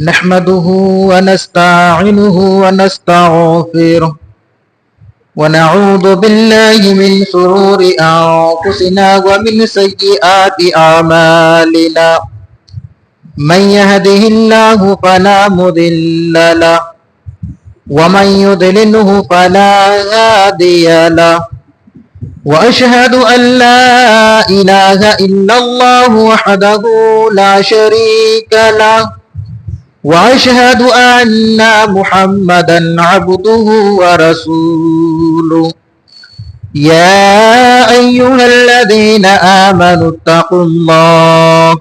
نحمده ونستعينه ونستغفره ونعوذ بالله من شرور أنفسنا ومن سيئات أعمالنا من يهده الله فلا مضل له ومن يضلله فلا هادي له وأشهد أن لا إله إلا الله وحده لا شريك له وأشهد أن محمدا عبده ورسوله يا أيها الذين آمنوا اتقوا الله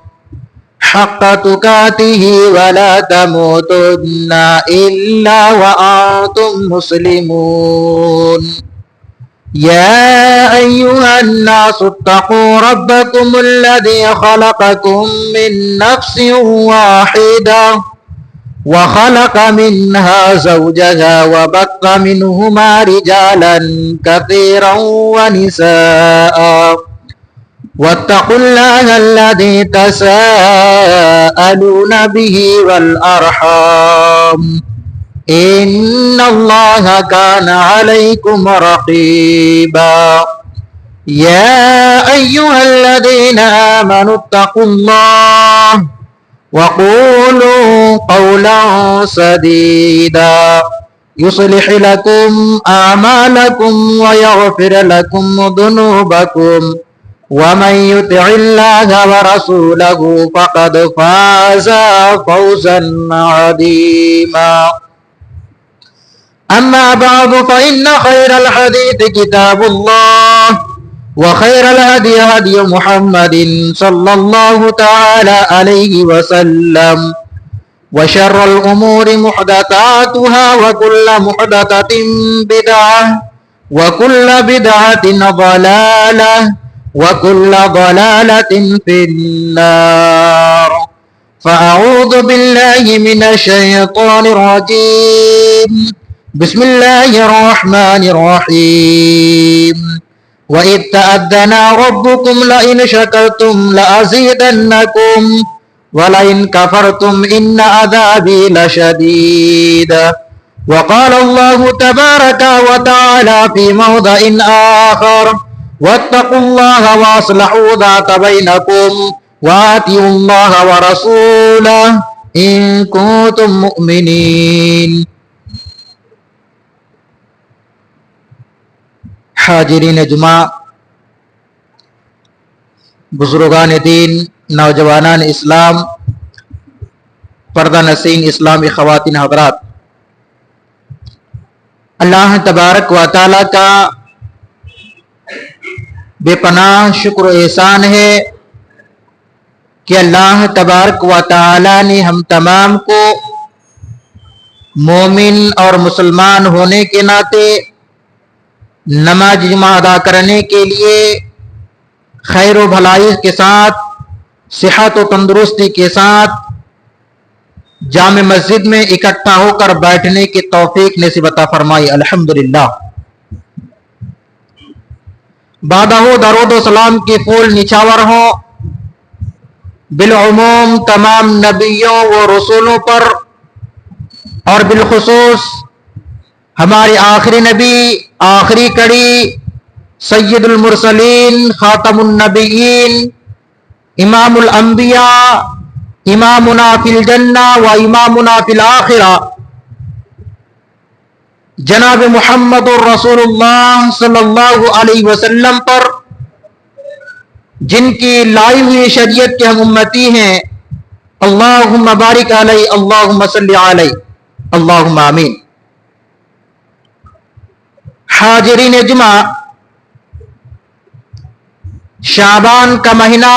حق تقاته ولا تموتن إلا وأنتم مسلمون يا أيها الناس اتقوا ربكم الذي خلقكم من نفس واحدة وخلق منها زوجها وبث منهما رجالا كثيرا ونساء واتقوا الله الذي تساءلون به والأرحام إن الله كان عليكم رقيبا يا أيها الذين آمنوا اتقوا الله وقولوا قولا سديدا يصلح لكم أعمالكم ويغفر لكم ذنوبكم ومن يطع الله ورسوله فقد فاز فوزا عظيما أما بعد فإن خير الحديث كتاب الله وخير الهدي هدي محمد صلى الله تعالى عليه وسلم وشر الأمور محدثاتها وكل محدثة بدعة وكل بدعة ضلالة وكل ضلالة في النار فأعوذ بالله من الشيطان الرجيم بسم الله الرحمن الرحيم وإذ تأذن ربكم لئن شكرتم لأزيدنكم ولئن كفرتم إن عذابي لشديد وقال الله تبارك وتعالى في موضع آخر واتقوا الله وأصلحوا ذات بينكم وآتوا الله ورسوله إن كنتم مؤمنين حاضرین جمعہ، بزرگان دین، نوجوانان اسلام، پردہ نشین اسلامی خواتین حضرات، اللہ تبارک و تعالیٰ کا بے پناہ شکر و احسان ہے کہ اللہ تبارک و تعالیٰ نے ہم تمام کو مومن اور مسلمان ہونے کے ناطے نماز جمعہ ادا کرنے کے لیے خیر و بھلائی کے ساتھ، صحت و تندرستی کے ساتھ جامع مسجد میں اکٹھا ہو کر بیٹھنے کی توفیق نصیب عطا فرمائی، الحمدللہ۔ بعدہ درود و سلام کی پھول نچھاور ہوں بالعموم تمام نبیوں و رسولوں پر، اور بالخصوص ہمارے آخری نبی، آخری کڑی، سید المرسلین، خاتم النبیین، امام الانبیاء، امامنا فی الجنہ و امامنا فی الآخرہ، جناب محمد الرسول اللہ صلی اللہ علیہ وسلم پر، جن کی لائی ہوئی شریعت کے ہم امتی ہیں۔ اللہم بارک علیہ، اللہم صلی علیہ، اللہم آمین۔ حاضرین جمعہ، شعبان کا مہینہ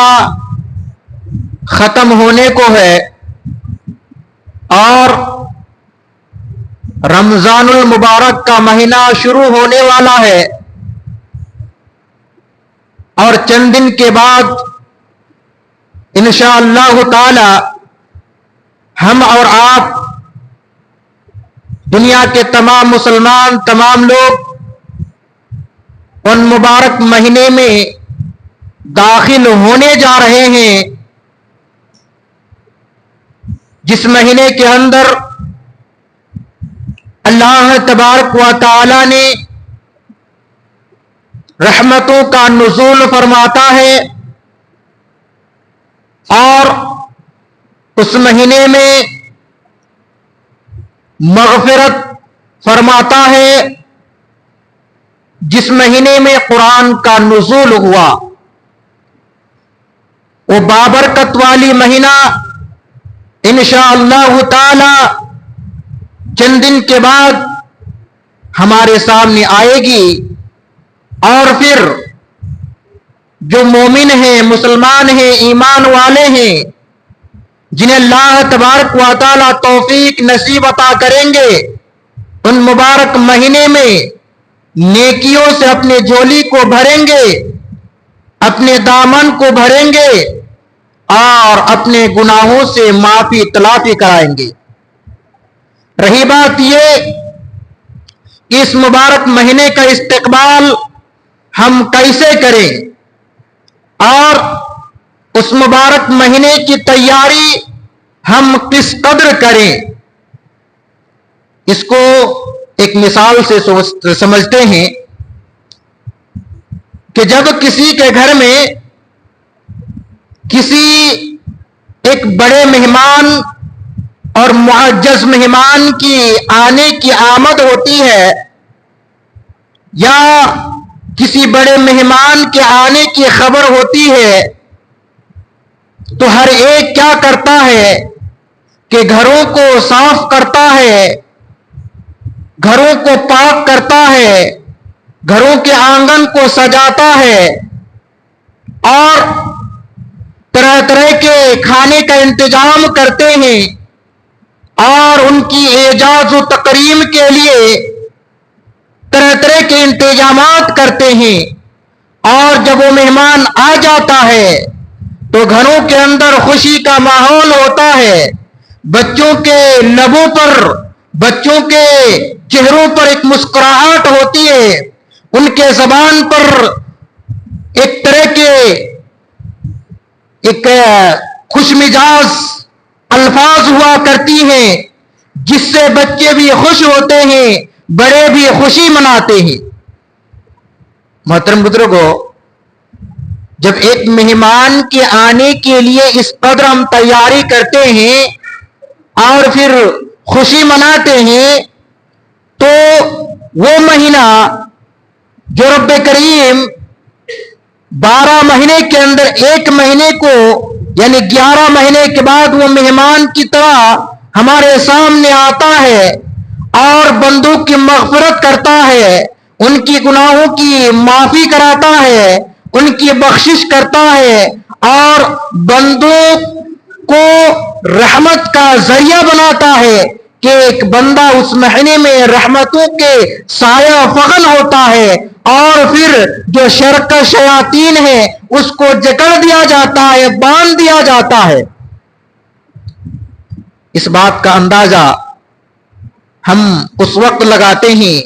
ختم ہونے کو ہے اور رمضان المبارک کا مہینہ شروع ہونے والا ہے، اور چند دن کے بعد انشاءاللہ تعالی ہم اور آپ، دنیا کے تمام مسلمان، تمام لوگ ان مبارک مہینے میں داخل ہونے جا رہے ہیں جس مہینے کے اندر اللہ تبارک و تعالی نے رحمتوں کا نزول فرماتا ہے اور اس مہینے میں مغفرت فرماتا ہے، جس مہینے میں قرآن کا نزول ہوا وہ بابرکت والی مہینہ انشاءاللہ تعالی چند دن کے بعد ہمارے سامنے آئے گی، اور پھر جو مومن ہیں، مسلمان ہیں، ایمان والے ہیں، جنہیں اللہ تبارک و تعالی توفیق نصیب عطا کریں گے، ان مبارک مہینے میں نیکیوں سے اپنے جھولی کو بھریں گے، اپنے دامن کو بھریں گے اور اپنے گناہوں سے معافی تلافی کرائیں گے۔ رہی بات یہ کہ اس مبارک مہینے کا استقبال ہم کیسے کریں اور اس مبارک مہینے کی تیاری ہم کس قدر کریں، اس کو ایک مثال سے سمجھتے ہیں کہ جب کسی کے گھر میں کسی ایک بڑے مہمان اور معزز مہمان کی آنے کی آمد ہوتی ہے، یا کسی بڑے مہمان کے آنے کی خبر ہوتی ہے، تو ہر ایک کیا کرتا ہے کہ گھروں کو صاف کرتا ہے، گھروں کو پاک کرتا ہے، گھروں کے آنگن کو سجاتا ہے اور طرح طرح کے کھانے کا انتظام کرتے ہیں اور ان کی اعزاز و تکریم کے لیے طرح طرح کے انتظامات کرتے ہیں۔ اور جب وہ مہمان آ جاتا ہے تو گھروں کے اندر خوشی کا ماحول ہوتا ہے، بچوں کے لبوں پر، بچوں کے چہروں پر ایک مسکراہٹ ہوتی ہے، ان کے زبان پر ایک طرح کے ایک خوش مزاج الفاظ ہوا کرتی ہیں، جس سے بچے بھی خوش ہوتے ہیں، بڑے بھی خوشی مناتے ہیں۔ محترم بزرگوں، جب ایک مہمان کے آنے کے لیے اس قدر ہم تیاری کرتے ہیں اور پھر خوشی مناتے ہیں، تو وہ مہینہ جو رب کریم 12 مہینے کے اندر ایک مہینے کو یعنی 11 مہینے کے بعد وہ مہمان کی طرح ہمارے سامنے آتا ہے اور بندوں کی مغفرت کرتا ہے، ان کی گناہوں کی معافی کراتا ہے، ان کی بخشش کرتا ہے اور بندوں کو رحمت کا ذریعہ بناتا ہے کہ ایک بندہ اس مہینے میں رحمتوں کے سایہ فغن ہوتا ہے، اور پھر جو شرک شیاطین ہے اس کو جکڑ دیا جاتا ہے، باندھ دیا جاتا ہے۔ اس بات کا اندازہ ہم اس وقت لگاتے ہیں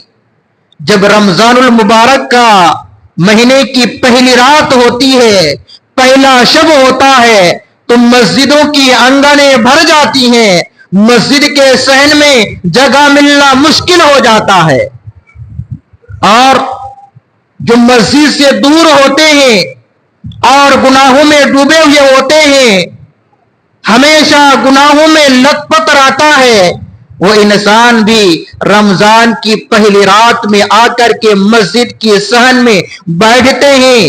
جب رمضان المبارک کا مہینے کی پہلی رات ہوتی ہے، پہلا شب ہوتا ہے، تو مسجدوں کی آنگنیں بھر جاتی ہیں، مسجد کے صحن میں جگہ ملنا مشکل ہو جاتا ہے، اور جو مسجد سے دور ہوتے ہیں اور گناہوں میں ڈوبے ہوئے ہوتے ہیں، ہمیشہ گناہوں میں لت پت رہتا ہے، وہ انسان بھی رمضان کی پہلی رات میں آ کر کے مسجد کی صحن میں بیٹھتے ہیں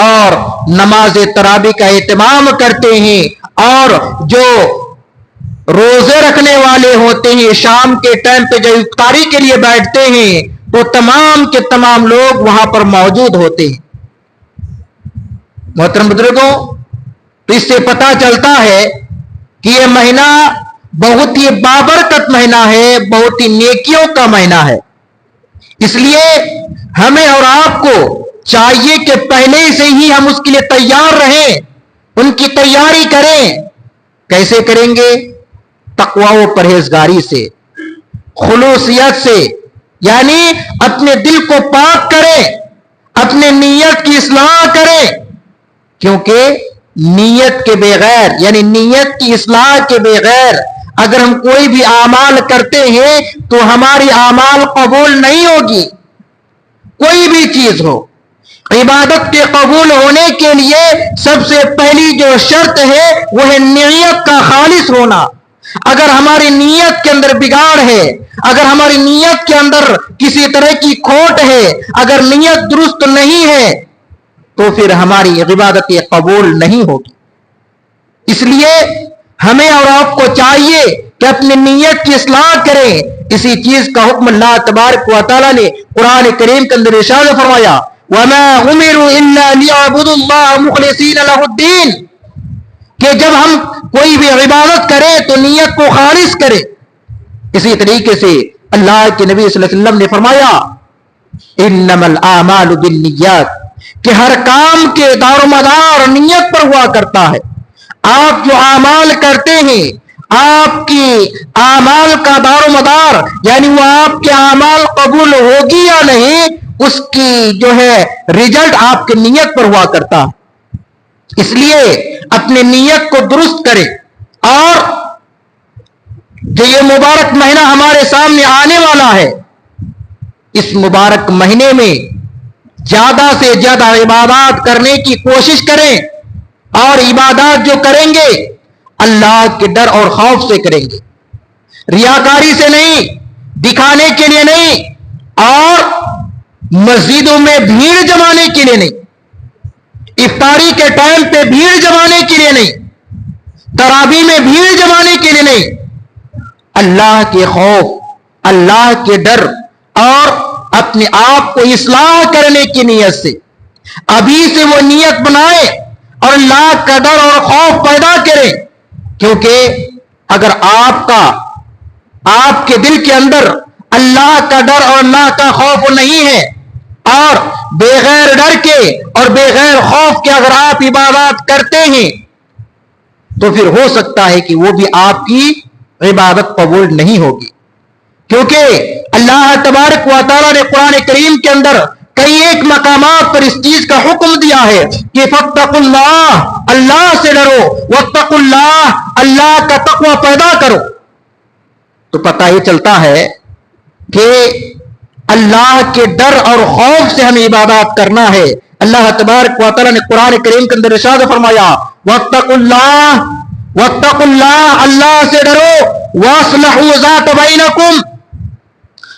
اور نماز تراویح کا اہتمام کرتے ہیں، اور جو روزے رکھنے والے ہوتے ہیں شام کے ٹائم پہ جب افطاری کے لیے بیٹھتے ہیں تو تمام کے تمام لوگ وہاں پر موجود ہوتے ہیں۔ محترم بزرگوں، تو اس سے پتہ چلتا ہے کہ یہ مہینہ بہت ہی بابرکت مہینہ ہے، بہت ہی نیکیوں کا مہینہ ہے۔ اس لیے ہمیں اور آپ کو چاہیے کہ پہلے سے ہی ہم اس کے لیے تیار رہیں، ان کی تیاری کریں۔ کیسے کریں گے؟ تقوی و پرہیزگاری سے، خلوصیت سے، یعنی اپنے دل کو پاک کریں، اپنے نیت کی اصلاح کریں، کیونکہ نیت کے بغیر یعنی نیت کی اصلاح کے بغیر اگر ہم کوئی بھی اعمال کرتے ہیں تو ہماری اعمال قبول نہیں ہوگی. کوئی بھی چیز ہو, عبادت کے قبول ہونے کے لیے سب سے پہلی جو شرط ہے وہ ہے نیت کا خالص ہونا. اگر ہماری نیت کے اندر بگاڑ ہے, اگر ہماری نیت کے اندر کسی طرح کی کھوٹ ہے, اگر نیت درست نہیں ہے تو پھر ہماری عبادت قبول نہیں ہوگی. اس لیے ہمیں اور آپ کو چاہیے کہ اپنی نیت کی اصلاح کریں. اسی چیز کا حکم اللہ تبارک و تعالیٰ نے قرآن کریم کے اندر ارشاد فرمایا وَمَا أُمِرُوا إِلَّا لِيَعْبُدُوا اللَّهَ مُخْلِصِينَ لَهُ الدِّينَ, کہ جب ہم کوئی بھی عبادت کریں تو نیت کو خالص کریں. اسی طریقے سے اللہ کے نبی صلی اللہ علیہ وسلم نے فرمایا انما الاعمال بالنیات, کہ ہر کام کے دار و مدار نیت پر ہوا کرتا ہے. آپ جو اعمال کرتے ہیں, آپ کی اعمال کا دار و مدار یعنی وہ آپ کے اعمال قبول ہوگی یا نہیں, اس کی جو ہے رزلٹ آپ کی نیت پر ہوا کرتا ہے. اس لیے اپنی نیت کو درست کریں. اور جو یہ مبارک مہینہ ہمارے سامنے آنے والا ہے, اس مبارک مہینے میں زیادہ سے زیادہ عبادات کرنے کی کوشش کریں. اور عبادات جو کریں گے اللہ کے ڈر اور خوف سے کریں گے, ریاکاری سے نہیں, دکھانے کے لیے نہیں, اور مسجدوں میں بھیڑ جمانے کے لیے نہیں, افطاری کے ٹائم پہ بھیڑ جمانے کے لیے نہیں, تراویح میں بھیڑ جمانے کے لیے نہیں. اللہ کے خوف, اللہ کے ڈر اور اپنے آپ کو اصلاح کرنے کی نیت سے ابھی سے وہ نیت بنائے اور اللہ کا ڈر اور خوف پیدا کرے. کیونکہ اگر آپ کے دل کے اندر اللہ کا ڈر اور اللہ کا خوف نہیں ہے, اور بغیر ڈر کے اور بغیر خوف کے اگر آپ عبادات کرتے ہیں تو پھر ہو سکتا ہے کہ وہ بھی آپ کی عبادت قبول نہیں ہوگی. کیونکہ اللہ تبارک و تعالیٰ نے قرآن کریم کے اندر کئی ایک مقامات پر اس چیز کا حکم دیا ہے کہ فاتقوا اللہ, اللہ سے ڈرو, واتقوا اللہ, اللہ کا تقوی پیدا کرو. تو پتہ یہ چلتا ہے کہ اللہ کے ڈر اور خوف سے ہمیں عبادات کرنا ہے. اللہ تبارک و تعالیٰ نے قرآن کریم کے اندر ارشاد فرمایا واتقوا اللہ, واتقوا اللہ, اللہ سے ڈرو, واصلحوا ذات بینکم,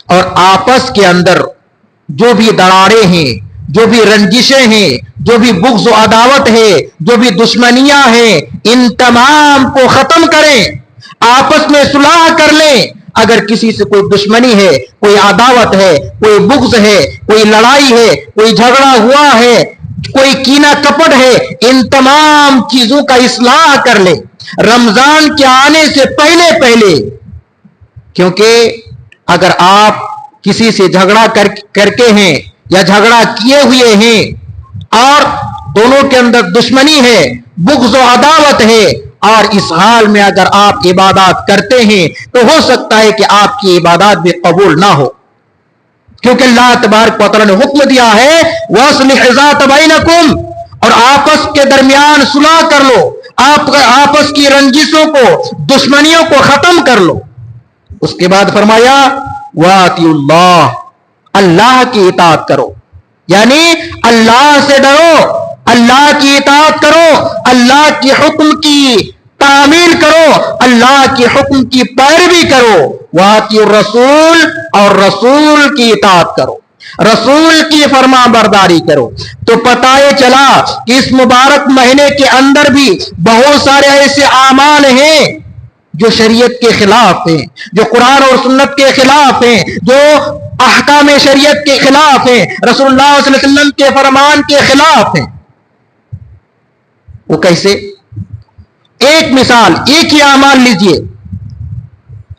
اور آپس کے اندر جو بھی دراڑیں ہیں, جو بھی رنجشیں ہیں, جو بھی بغض و عداوت ہے, جو بھی دشمنیاں ہیں, ان تمام کو ختم کریں, آپس میں صلح کر لیں. اگر کسی سے کوئی دشمنی ہے, کوئی عداوت ہے, کوئی بغض ہے, کوئی لڑائی ہے, کوئی جھگڑا ہوا ہے, کوئی کینہ کپٹ ہے, ان تمام چیزوں کا اصلاح کر لیں رمضان کے آنے سے پہلے پہلے. کیونکہ اگر آپ کسی سے جھگڑا کر کے ہیں یا جھگڑا کیے ہوئے ہیں اور دونوں کے اندر دشمنی ہے, بغض و عداوت ہے, اور اس حال میں اگر آپ عبادات کرتے ہیں تو ہو سکتا ہے کہ آپ کی عبادات بھی قبول نہ ہو. کیونکہ اللہ تبارک و تعالیٰ نے حکم دیا ہے وَأَصْلِحْ ذَاتَ بَيْنَكُمْ, اور آپس کے درمیان صلح کر لو, آپس کی رنجشوں کو, دشمنیوں کو ختم کر لو. اس کے بعد فرمایا وَأَطِيعُوا اللَّهَ, اللہ کی اطاعت کرو, یعنی اللہ سے ڈرو, اللہ کی اطاعت کرو, اللہ کے حکم کی تعمیل کرو, اللہ کے حکم کی پیروی کرو. وَأَطِيعُوا الرَّسُولَ, اور رسول کی اطاعت کرو, رسول کی فرما برداری کرو. تو پتہ یہ چلا کہ اس مبارک مہینے کے اندر بھی بہت سارے ایسے اعمال ہیں جو شریعت کے خلاف ہیں, جو قرآن اور سنت کے خلاف ہیں, جو احکام شریعت کے خلاف ہیں, رسول اللہ صلی اللہ علیہ وسلم کے فرمان کے خلاف ہیں. وہ کیسے؟ ایک مثال, ایک ہی اعمال لیجئے.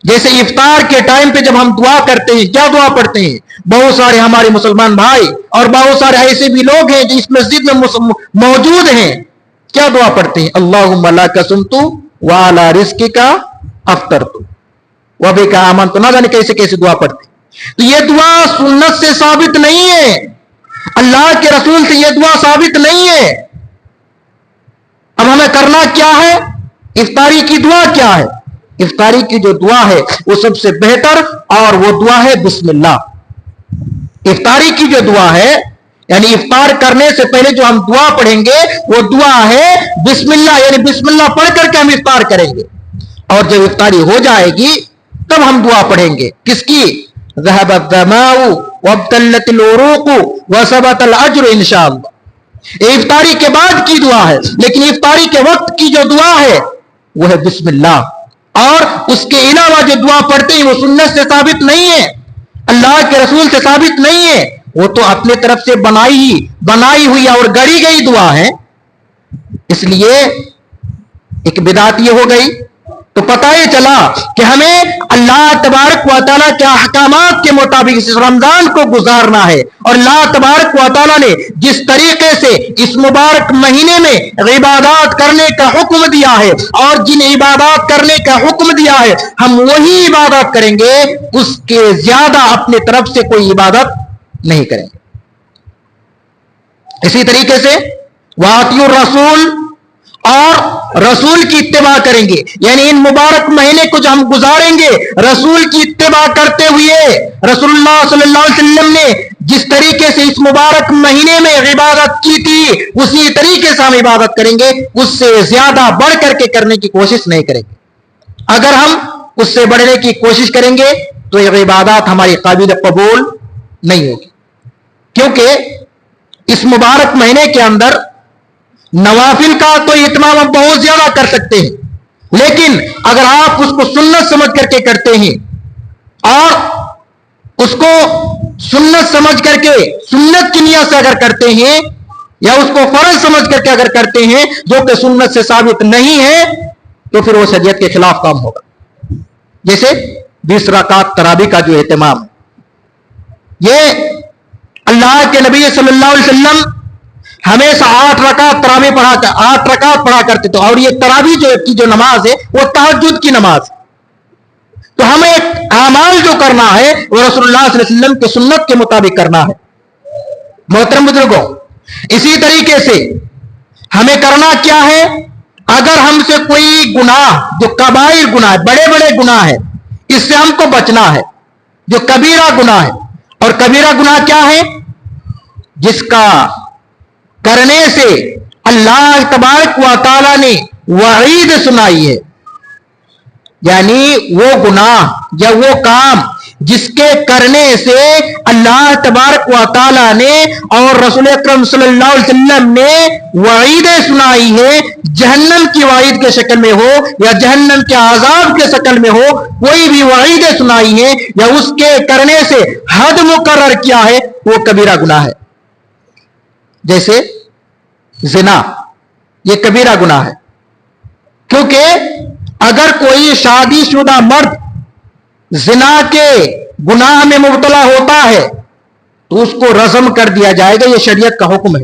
جیسے افطار کے ٹائم پہ جب ہم دعا کرتے ہیں, کیا دعا پڑھتے ہیں؟ بہت سارے ہمارے مسلمان بھائی اور بہت سارے ایسے بھی لوگ ہیں جو اس مسجد میں موجود ہیں, کیا دعا پڑھتے ہیں؟ اللہم لک صمت وعلی رزقک افطرت وبک آمنت. نہ جانے کیسے کیسے دعا پڑھتے ہیں. تو یہ دعا سنت سے ثابت نہیں ہے, اللہ کے رسول سے یہ دعا ثابت نہیں ہے. اب ہمیں کرنا کیا ہے؟ افطاری کی دعا کیا ہے؟ افطاری کی جو دعا ہے وہ سب سے بہتر اور وہ دعا ہے بسم اللہ. افطاری کی جو دعا ہے یعنی افطار کرنے سے پہلے جو ہم دعا پڑھیں گے وہ دعا ہے بسم اللہ، یعنی بسم اللہ پڑھ کر کے ہم افطار کریں گے. اور جب افطاری ہو جائے گی تب ہم دعا پڑھیں گے. کس کی؟ ذهب الظماء وابتلت العروق وثبت الاجر انشاءاللہ. افطاری کے بعد کی دعا ہے، لیکن افطاری کے وقت کی جو دعا ہے وہ ہے بسم اللہ. اور اس کے علاوہ جو دعا پڑھتے ہیں وہ سنت سے ثابت نہیں ہے، اللہ کے رسول سے ثابت نہیں ہے، وہ تو اپنے طرف سے بنائی ہوئی اور گڑی گئی دعا ہے. اس لیے ایک بدعت یہ ہو گئی. تو پتہ یہ چلا کہ ہمیں اللہ تبارک و تعالیٰ کے احکامات کے مطابق اس رمضان کو گزارنا ہے. اور اللہ تبارک و تعالیٰ نے جس طریقے سے اس مبارک مہینے میں عبادات کرنے کا حکم دیا ہے اور جن عبادات کرنے کا حکم دیا ہے ہم وہی عبادت کریں گے، اس کے زیادہ اپنے طرف سے کوئی عبادت نہیں کریں گے. اسی طریقے سے وَأَطِیعُوا الرَّسُولَ، اور رسول کی اتباع کریں گے. یعنی ان مبارک مہینے کو جو ہم گزاریں گے رسول کی اتباع کرتے ہوئے، رسول اللہ صلی اللہ علیہ وسلم نے جس طریقے سے اس مبارک مہینے میں عبادت کی تھی اسی طریقے سے ہم عبادت کریں گے، اس سے زیادہ بڑھ کر کے کرنے کی کوشش نہیں کریں گے. اگر ہم اس سے بڑھنے کی کوشش کریں گے تو یہ عبادات ہماری قابل قبول نہیں ہوگی. کیونکہ اس مبارک مہینے کے اندر نوافل کا تو اتمام آپ بہت زیادہ کر سکتے ہیں، لیکن اگر آپ اس کو سنت سمجھ کر کے کرتے ہیں اور اس کو سنت سمجھ کر کے سنت کی نیت سے اگر کرتے ہیں یا اس کو فرض سمجھ کر کے اگر کرتے ہیں جو کہ سنت سے ثابت نہیں ہے تو پھر وہ شریعت کے خلاف کام ہوگا. جیسے 20 رکعت تراویح کا جو اہتمام ہے، یہ اللہ کے نبی صلی اللہ علیہ وسلم ہمیشہ 8 رکعت تراویح 8 رکعت پڑھا کرتے تھے. اور یہ تراویح کی جو نماز ہے وہ تہجد کی نماز ہے. تو ہمیں اعمال جو کرنا ہے وہ رسول اللہ صلی اللہ علیہ وسلم کی سنت کے مطابق کرنا ہے. محترم بزرگوں، اسی طریقے سے ہمیں کرنا کیا ہے؟ اگر ہم سے کوئی گناہ جو کبائر گناہ ہے، بڑے بڑے گناہ ہے، اس سے ہم کو بچنا ہے. جو کبیرہ گناہ ہے، اور کبیرہ گناہ کیا ہے؟ جس کا کرنے سے اللہ تبارک و تعالی نے وعید سنائی ہے. یعنی وہ گناہ یا وہ کام جس کے کرنے سے اللہ تبارک و تعالی نے اور رسول اکرم صلی اللہ علیہ وسلم نے وعیدیں سنائی ہے، جہنم کی وعید کے شکل میں ہو یا جہنم کے عذاب کے شکل میں ہو، کوئی بھی وعیدیں سنائی ہے یا اس کے کرنے سے حد مقرر کیا ہے، وہ کبیرہ گناہ ہے. جیسے زنا، یہ کبیرہ گناہ ہے. کیونکہ اگر کوئی شادی شدہ مرد زنا کے گناہ میں مبتلا ہوتا ہے تو اس کو رجم کر دیا جائے گا. یہ شریعت کا حکم ہے،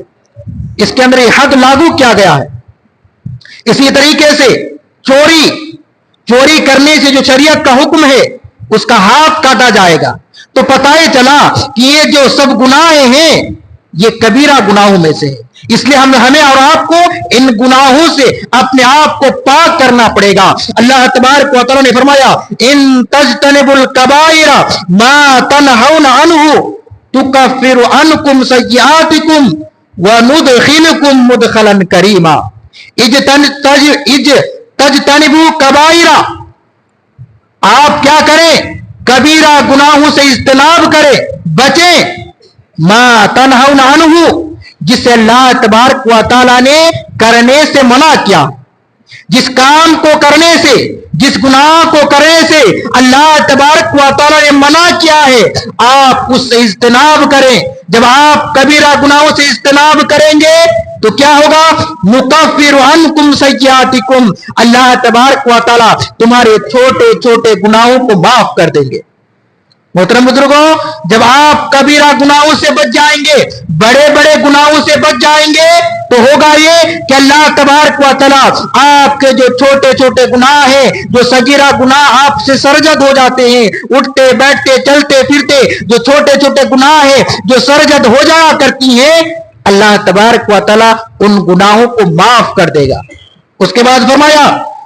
اس کے اندر یہ حد لاگو کیا گیا ہے. اسی طریقے سے چوری کرنے سے جو شریعت کا حکم ہے اس کا ہاتھ کاٹا جائے گا. تو پتہ ہی چلا کہ یہ جو سب گناہ ہیں یہ کبیرہ گناہوں میں سے ہے. اس لیے ہمیں اور آپ کو ان گناہوں سے اپنے آپ کو پاک کرنا پڑے گا. اللہ تبارک و تعالی نے فرمایا ان تجتنبوا الکبائر ما تنہون عنہ تکفر عنکم سیئاتکم وندخلکم مدخلا کریما. تجتنبوا کبائر، آپ کیا کریں؟ کبیرہ گناہوں سے اجتناب کریں، بچیں. ما تنہون عنہ، جسے اللہ تبارک و تعالیٰ نے کرنے سے منع کیا. جس کام کو کرنے سے، جس گناہ کو کرنے سے اللہ تبارک و تعالیٰ نے منع کیا ہے آپ اس سے اجتناب کریں. جب آپ کبیرہ گناہوں سے اجتناب کریں گے تو کیا ہوگا؟ نکفر عنکم سیئاتکم، اللہ تبارک و تعالیٰ تمہارے چھوٹے چھوٹے گناہوں کو معاف کر دیں گے. محترم بزرگوں، جب آپ کبیرہ گناہوں سے بچ جائیں گے، بڑے بڑے گناہوں سے بچ جائیں گے تو ہوگا یہ کہ اللہ تبارک و تعالیٰ آپ کے جو چھوٹے چھوٹے گناہ ہیں، جو صغیرہ گناہ آپ سے سرزد ہو جاتے ہیں، اٹھتے بیٹھتے چلتے پھرتے جو چھوٹے چھوٹے گناہ ہیں جو سرزد ہو جایا کرتی ہیں، اللہ تبارک و تعالیٰ ان گناہوں کو معاف کر دے گا. اس کے بعد فرمایا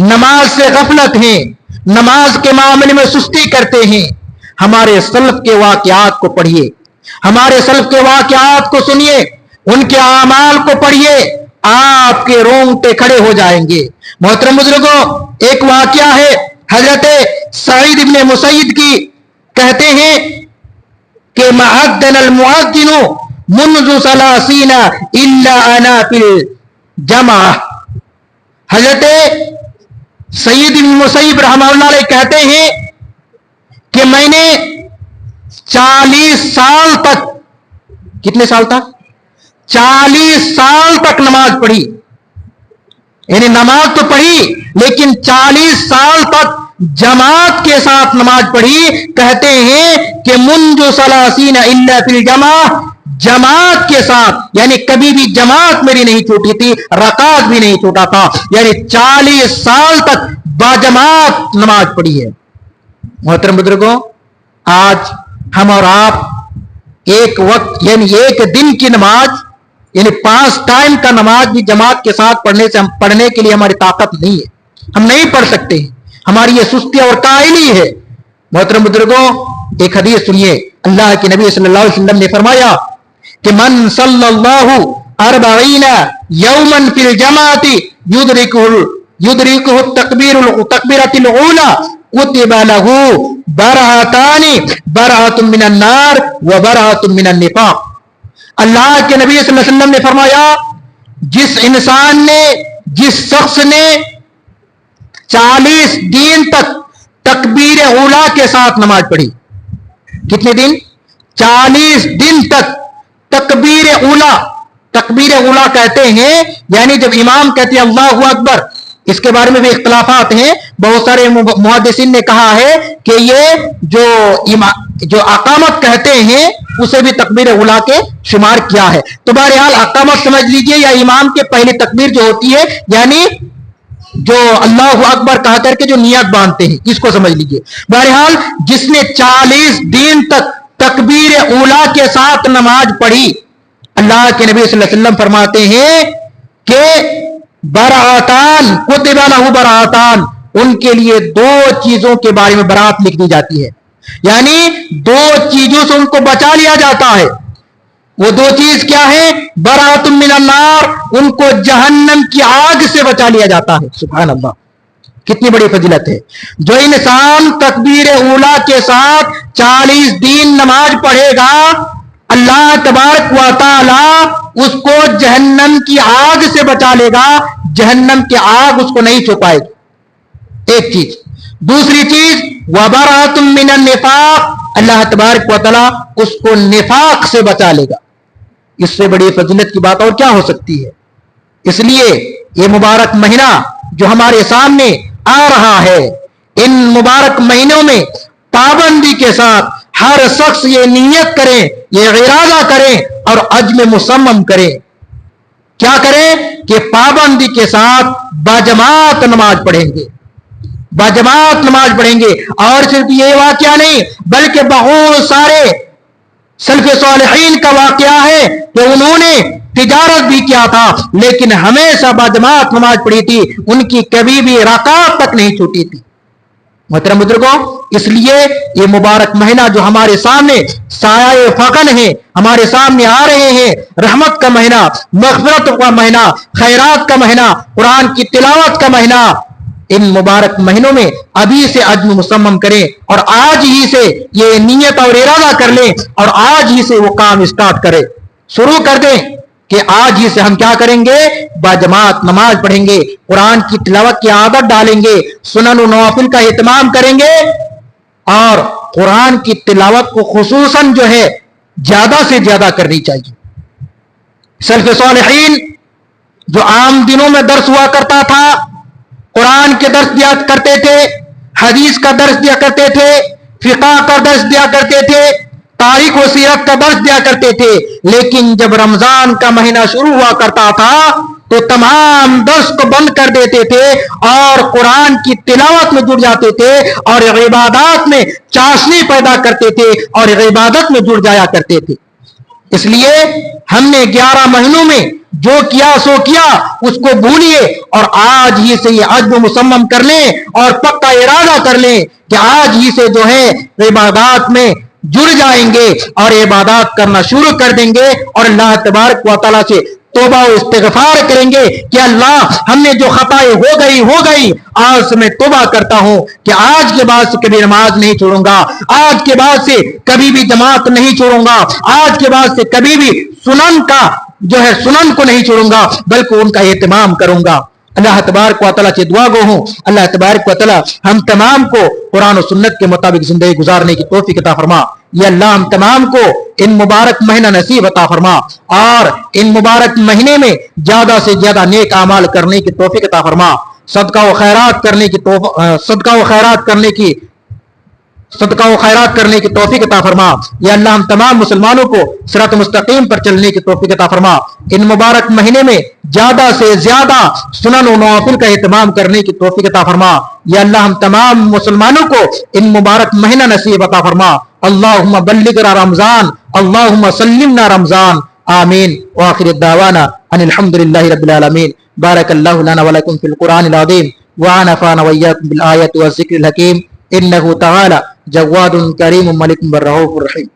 نماز سے غفلت ہیں، نماز کے معاملے میں سستی کرتے ہیں، ہمارے سلف کے واقعات کو پڑھیے، ہمارے سلف کے واقعات کو سنیے، ان کے اعمال کو پڑھیے، آپ کے رونگٹے کھڑے ہو جائیں گے۔ محترم بزرگوں، ایک واقعہ ہے حضرت سعید ابن مسیب کی، کہتے ہیں کہ معدن المؤذن منذ 30 الا انا فی الجمعہ۔ حضرت سعید ابن مسیب رحمہ اللہ علیہ کہتے ہیں کہ میں نے 40 سال تک، کتنے سال تک؟ 40 سال تک نماز پڑھی، یعنی نماز تو پڑھی لیکن 40 سال تک جماعت کے ساتھ نماز پڑھی۔ کہتے ہیں کہ منذ 30 الا فی الجماعہ، جماعت کے ساتھ، یعنی کبھی بھی جماعت میری نہیں چھوٹی تھی، رکعت بھی نہیں چھوٹا تھا، یعنی 40 سال تک باجماعت نماز پڑھی ہے۔ محترم بزرگوں، آج ہم اور آپ ایک وقت یعنی ایک دن کی نماز، یعنی 5 ٹائم کا نماز بھی جماعت کے ساتھ پڑھنے کے لیے ہماری طاقت نہیں ہے، ہم نہیں پڑھ سکتے ہیں، ہماری یہ سستی اور کاہلی ہے۔ محترم بزرگوں، ایک حدیث سنیے، اللہ کے نبی صلی اللہ علیہ وسلم نے فرمایا کہ من صلی اللہ 40 یوما فی الجماعت یدرکہ التکبیرۃ الاولی کتب لہ برہتان، برہۃ من النار و برہۃ من النفاق۔ اللہ کے نبی صلی اللہ علیہ وسلم نے فرمایا، جس انسان نے، جس شخص نے 40 دن تک تکبیر اولا کے ساتھ نماز پڑھی، کتنے دن؟ 40 دن تک تکبیر اولا، تکبیر اولا کہتے ہیں یعنی جب امام کہتے ہیں اللہ اکبر، اس کے بارے میں بھی اختلافات ہیں، بہت سارے محدثین نے کہا ہے کہ یہ جو اقامت کہتے ہیں اسے بھی تکبیر اولا کے شمار کیا ہے۔ تو بہرحال اقامت سمجھ لیجئے یا امام کے پہلی تکبیر جو ہوتی ہے، یعنی جو اللہ اکبر کہا کر کے جو نیت باندھتے ہیں، اس کو سمجھ لیجئے۔ بہرحال جس نے 40 دن تک تکبیر اولا کے ساتھ نماز پڑھی، اللہ کے نبی صلی اللہ علیہ وسلم فرماتے ہیں کہ براتان کتب لہ براتان، ان کے لیے 2 چیزوں کے بارے میں برات لکھ دی جاتی ہے، یعنی 2 چیزوں سے ان کو بچا لیا جاتا ہے۔ وہ 2 چیز کیا ہے؟ برات من النار، ان کو جہنم کی آگ سے بچا لیا جاتا ہے۔ سبحان اللہ، کتنی بڑی فضیلت ہے۔ جو انسان تکبیر اولا کے ساتھ 40 دن نماز پڑھے گا، اللہ تبارک و تعالی اس کو جہنم کی آگ سے بچا لے گا، جہنم کی آگ اس کو نہیں چھو پائے گی، ایک چیز۔ دوسری چیز وبرأۃ من النفاق، اللہ تبارک و تعالی اس کو نفاق سے بچا لے گا۔ اس سے بڑی فضیلت کی بات اور کیا ہو سکتی ہے؟ اس لیے یہ مبارک مہینہ جو ہمارے سامنے آ رہا ہے، ان مبارک مہینوں میں پابندی کے ساتھ ہر شخص یہ نیت کرے، یہ ارادہ کرے اور عزم مصمم کرے۔ کیا کریں؟ کہ پابندی کے ساتھ باجماعت نماز پڑھیں گے، باجماعت نماز پڑھیں گے۔ اور صرف یہ واقعہ نہیں بلکہ بہت سارے سلف صالحین کا واقعہ ہے کہ انہوں نے تجارت بھی کیا تھا لیکن ہمیشہ باجماعت نماز پڑھی تھی، ان کی کبھی بھی رکعت تک نہیں چھوٹی تھی۔ محترم بزرگوں، اس لیے یہ مبارک مہینہ جو ہمارے سامنے سایہ فغن ہے، ہمارے سامنے آ رہے ہیں، رحمت کا مہینہ، مغفرت کا مہینہ، خیرات کا مہینہ، قرآن کی تلاوت کا مہینہ، ان مبارک مہینوں میں ابھی سے عزم مصمم کریں اور آج ہی سے یہ نیت اور ارادہ کر لیں اور آج ہی سے وہ کام اسٹارٹ کریں، شروع کر دیں کہ آج ہی سے ہم کیا کریں گے؟ باجماعت نماز پڑھیں گے، قرآن کی تلاوت کی عادت ڈالیں گے، سنن و نوافل کا اہتمام کریں گے اور قرآن کی تلاوت کو خصوصاً جو ہے زیادہ سے زیادہ کرنی چاہیے۔ سلف صالحین جو عام دنوں میں درس ہوا کرتا تھا، قرآن کے درس دیا کرتے تھے، حدیث کا درس دیا کرتے تھے، فقہ کا درس دیا کرتے تھے، تاریخ و سیرت کا درس دیا کرتے تھے، لیکن جب رمضان کا مہینہ شروع ہوا کرتا تھا تو تمام درس کو بند کر دیتے تھے اور قرآن کی تلاوت میں جڑ جاتے تھے اور عبادات میں چاشنی پیدا کرتے تھے اور عبادت میں جڑ جایا کرتے تھے۔ اس لیے ہم نے 11 مہینوں میں جو کیا سو کیا اس کو بھولیے اور آج ہی سے یہ عزم مصمم کر لیں اور پکا ارادہ کر لیں کہ آج ہی سے جو ہے عبادات میں جڑ جائیں گے اور عبادات کرنا شروع کر دیں گے اور اللہ تبارک و تعالیٰ سے توبہ و استغفار کریں گے کہ اللہ ہم نے جو خطائیں ہو گئی آج سے میں توبہ کرتا ہوں کہ آج کے بعد سے کبھی نماز نہیں چھوڑوں گا، آج کے بعد سے کبھی بھی جماعت نہیں چھوڑوں گا، آج کے بعد سے کبھی بھی سنن کو نہیں چھوڑوں گا بلکہ ان کا اہتمام کروں گا۔ اللہ تبارک و تعالیٰ سے دعا گو ہوں اللہ تبارک و تعالیٰ ہم تمام کو قرآن و سنت کے مطابق زندگی گزارنے کی توفیق عطا فرما۔ یا اللہ ہم تمام کو ان مبارک مہینہ نصیب عطا فرما اور ان مبارک مہینے میں زیادہ سے زیادہ نیک اعمال کرنے کی توفیق عطا فرما، صدقہ و خیرات کرنے کی توفیق عطا فرما۔ یا اللہ ہم تمام مسلمانوں کو صراط مستقیم پر چلنے کی توفیق عطا فرما۔ ان مبارک مہینے میں زیادہ سے زیادہ سنن و نوافل کا اہتمام کرنے کی توفیق عطا فرما۔ یا اللہ ہم تمام مسلمانوں کو ان مبارک مہینہ نصیب عطا فرما۔ اللہم بلغنا رمضان، اللہم سلمنا رمضان، آمین۔ وآخر الدعوانا ان الحمدللہ رب العالمین۔ بارک اللہ لنا ولکم فی القرآن العظیم ونفعنا وإیاکم بالآیات والذکر الحکیم، انہ تعالی جواد کریم ملک الرؤوف الرحیم۔